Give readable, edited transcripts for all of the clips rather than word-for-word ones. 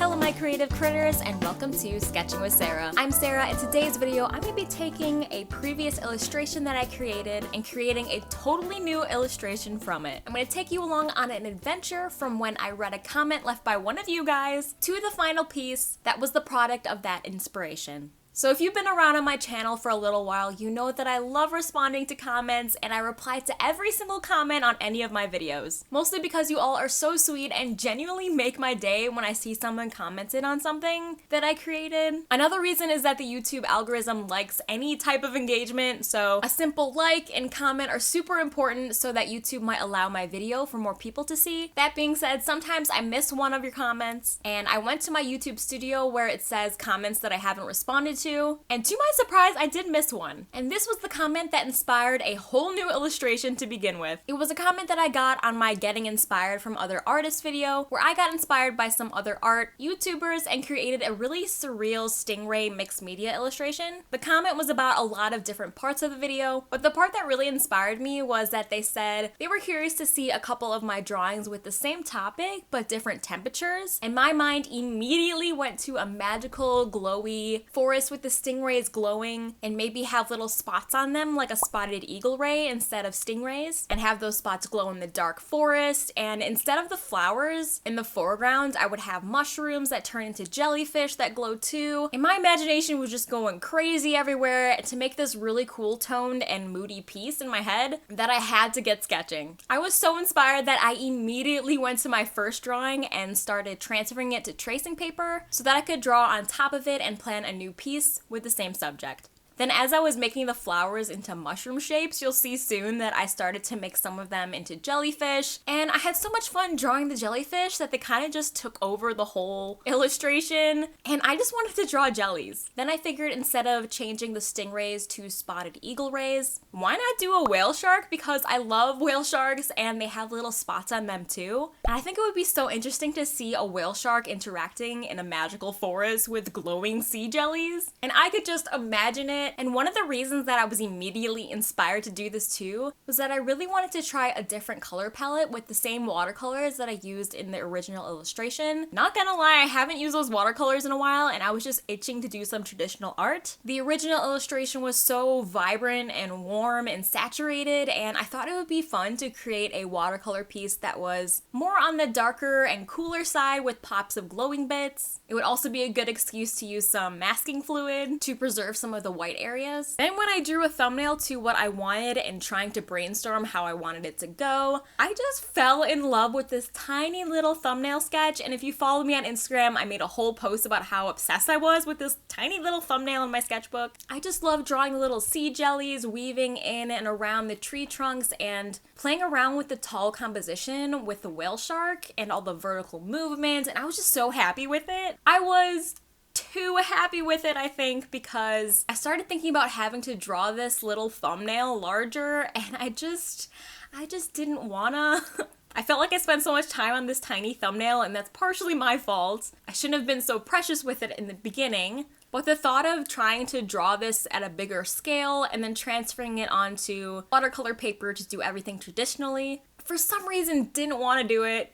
fellow my creative critters, and welcome to Sketching with Sarah. I'm Sarah. In today's video, I'm going to be taking a previous illustration that I created and creating a totally new illustration from it. I'm going to take you along on an adventure from when I read a comment left by one of you guys to the final piece that was the product of that inspiration. So if you've been around on my channel for a little while, you know that I love responding to comments and I reply to every single comment on any of my videos. Mostly because you all are so sweet and genuinely make my day when I see someone commented on something that I created. Another reason is that the YouTube algorithm likes any type of engagement, so a simple like and comment are super important so that YouTube might allow my video for more people to see. That being said, sometimes I miss one of your comments, and I went to my YouTube studio where it says comments that I haven't responded to, and to my surprise, I did miss one. And this was the comment that inspired a whole new illustration to begin with. It was a comment that I got on my Getting Inspired from Other Artists video, where I got inspired by some other art YouTubers and created a really surreal stingray mixed media illustration. The comment was about a lot of different parts of the video, but the part that really inspired me was that they said they were curious to see a couple of my drawings with the same topic but different temperatures, and my mind immediately went to a magical glowy forest with the stingrays glowing and maybe have little spots on them like a spotted eagle ray instead of stingrays, and have those spots glow in the dark forest, and instead of the flowers in the foreground I would have mushrooms that turn into jellyfish that glow too, and my imagination was just going crazy everywhere to make this really cool toned and moody piece in my head that I had to get sketching. I was so inspired that I immediately went to my first drawing and started transferring it to tracing paper so that I could draw on top of it and plan a new piece with the same subject. Then as I was making the flowers into mushroom shapes, you'll see soon that I started to make some of them into jellyfish, and I had so much fun drawing the jellyfish that they kind of just took over the whole illustration, and I just wanted to draw jellies. Then I figured instead of changing the stingrays to spotted eagle rays, why not do a whale shark, because I love whale sharks and they have little spots on them too. And I think it would be so interesting to see a whale shark interacting in a magical forest with glowing sea jellies, and I could just imagine it. And one of the reasons that I was immediately inspired to do this too was that I really wanted to try a different color palette with the same watercolors that I used in the original illustration. Not gonna lie, I haven't used those watercolors in a while and I was just itching to do some traditional art. The original illustration was so vibrant and warm and saturated, and I thought it would be fun to create a watercolor piece that was more on the darker and cooler side with pops of glowing bits. It would also be a good excuse to use some masking fluid to preserve some of the white areas. Then when I drew a thumbnail to what I wanted and trying to brainstorm how I wanted it to go, I just fell in love with this tiny little thumbnail sketch, and if you follow me on Instagram, I made a whole post about how obsessed I was with this tiny little thumbnail in my sketchbook. I just love drawing little sea jellies weaving in and around the tree trunks and playing around with the tall composition with the whale shark and all the vertical movement, and I was just so happy with it. I was too happy with it, I think, because I started thinking about having to draw this little thumbnail larger, and I just didn't wanna. I felt like I spent so much time on this tiny thumbnail, and that's partially my fault. I shouldn't have been so precious with it in the beginning. But the thought of trying to draw this at a bigger scale and then transferring it onto watercolor paper to do everything traditionally, for some reason didn't want to do it.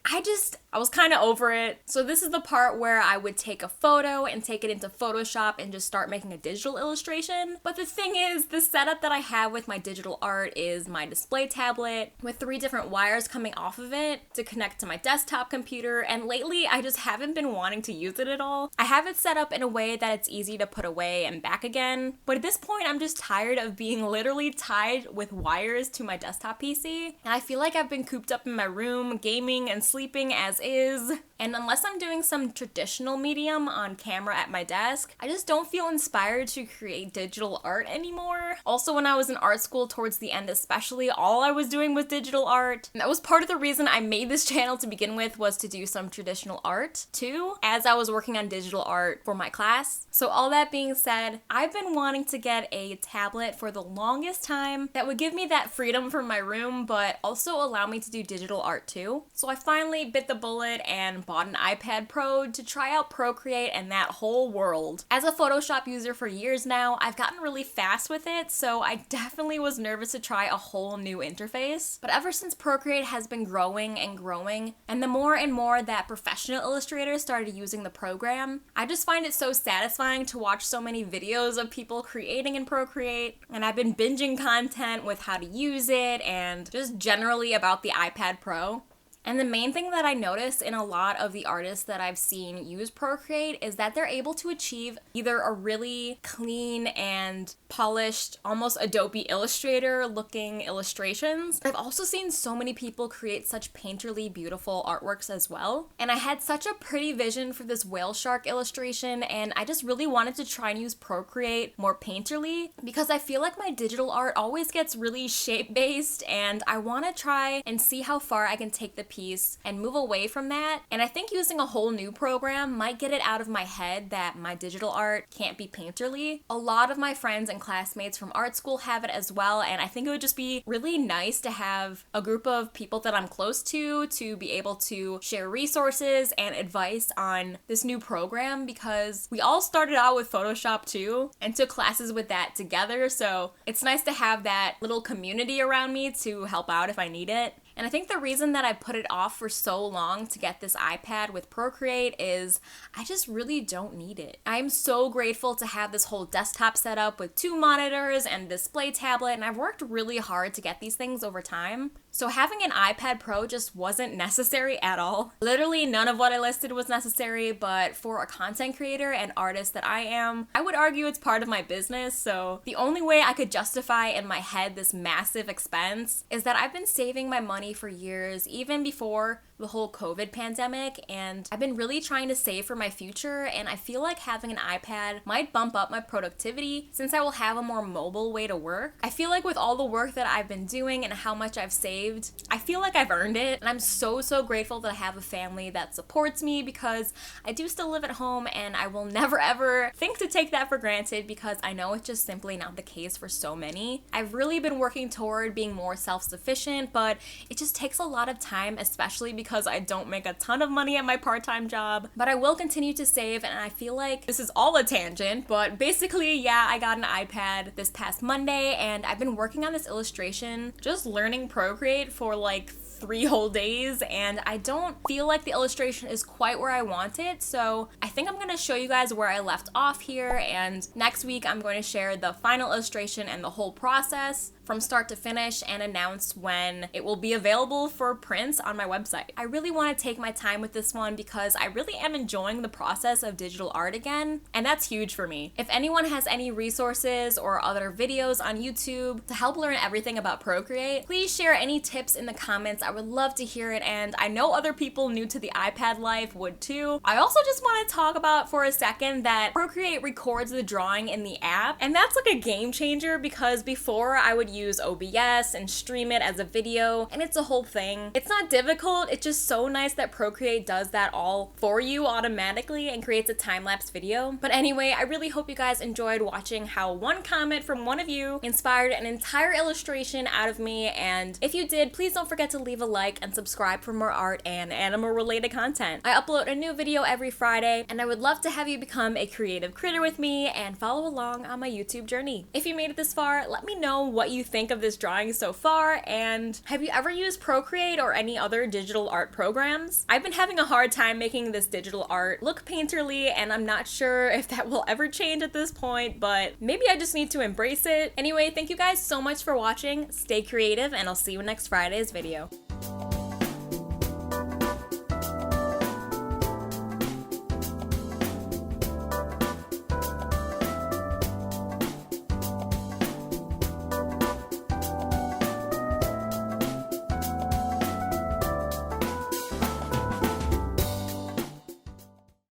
I was kind of over it. So this is the part where I would take a photo and take it into Photoshop and just start making a digital illustration. But the thing is, the setup that I have with my digital art is my display tablet with 3 different wires coming off of it to connect to my desktop computer, and lately I just haven't been wanting to use it at all. I have it set up in a way that it's easy to put away and back again, but at this point I'm just tired of being literally tied with wires to my desktop PC, and I feel like I've been cooped up in my room gaming and sleeping as is, and unless I'm doing some traditional medium on camera at my desk, I just don't feel inspired to create digital art anymore. Also, when I was in art school towards the end especially, all I was doing was digital art, and that was part of the reason I made this channel to begin with, was to do some traditional art too, as I was working on digital art for my class. So all that being said, I've been wanting to get a tablet for the longest time that would give me that freedom from my room but also allow me to do digital art too. So I finally bit the bullet and and bought an iPad Pro to try out Procreate and that whole world. As a Photoshop user for years now, I've gotten really fast with it, so I definitely was nervous to try a whole new interface. But ever since Procreate has been growing and growing, and the more and more that professional illustrators started using the program, I just find it so satisfying to watch so many videos of people creating in Procreate, and I've been binging content with how to use it and just generally about the iPad Pro. And the main thing that I notice in a lot of the artists that I've seen use Procreate is that they're able to achieve either a really clean and polished, almost Adobe Illustrator looking illustrations. I've also seen so many people create such painterly beautiful artworks as well. And I had such a pretty vision for this whale shark illustration, and I just really wanted to try and use Procreate more painterly because I feel like my digital art always gets really shape-based, and I want to try and see how far I can take the piece and move away from that. And I think using a whole new program might get it out of my head that my digital art can't be painterly. A lot of my friends and classmates from art school have it as well, and I think it would just be really nice to have a group of people that I'm close to be able to share resources and advice on this new program, because we all started out with Photoshop too and took classes with that together, so it's nice to have that little community around me to help out if I need it. And I think the reason that I put it off for so long to get this iPad with Procreate is I just really don't need it. I'm so grateful to have this whole desktop setup with 2 monitors and a display tablet, and I've worked really hard to get these things over time. So having an iPad Pro just wasn't necessary at all. Literally none of what I listed was necessary, but for a content creator and artist that I am, I would argue it's part of my business, so the only way I could justify in my head this massive expense is that I've been saving my money for years, even before the whole COVID pandemic, and I've been really trying to save for my future, and I feel like having an iPad might bump up my productivity since I will have a more mobile way to work. I feel like with all the work that I've been doing and how much I've saved, I feel like I've earned it, and I'm so grateful that I have a family that supports me, because I do still live at home, and I will never ever think to take that for granted, because I know it's just simply not the case for so many. I've really been working toward being more self-sufficient, but it just takes a lot of time, especially because I don't make a ton of money at my part-time job. But I will continue to save, and I feel like this is all a tangent, but basically, yeah, I got an iPad this past Monday, and I've been working on this illustration, just learning Procreate for like 3 whole days, and I don't feel like the illustration is quite where I want it, so I think I'm gonna show you guys where I left off here, and next week I'm going to share the final illustration and the whole process from start to finish and announce when it will be available for prints on my website. I really want to take my time with this one because I really am enjoying the process of digital art again, and that's huge for me. If anyone has any resources or other videos on YouTube to help learn everything about Procreate, please share any tips in the comments. I would love to hear it, and I know other people new to the iPad life would too. I also just want to talk about for a second that Procreate records the drawing in the app, and that's like a game changer, because before I would use OBS and stream it as a video, and it's a whole thing. It's not difficult, it's just so nice that Procreate does that all for you automatically and creates a time-lapse video. But anyway, I really hope you guys enjoyed watching how one comment from one of you inspired an entire illustration out of me, and if you did, please don't forget to leave a like and subscribe for more art and animal-related content. I upload a new video every Friday, and I would love to have you become a creative critter with me and follow along on my YouTube journey. If you made it this far, let me know what you think of this drawing so far, and have you ever used Procreate or any other digital art programs? I've been having a hard time making this digital art look painterly, and I'm not sure if that will ever change at this point, but maybe I just need to embrace it. Anyway, thank you guys so much for watching. Stay creative, and I'll see you in next Friday's video.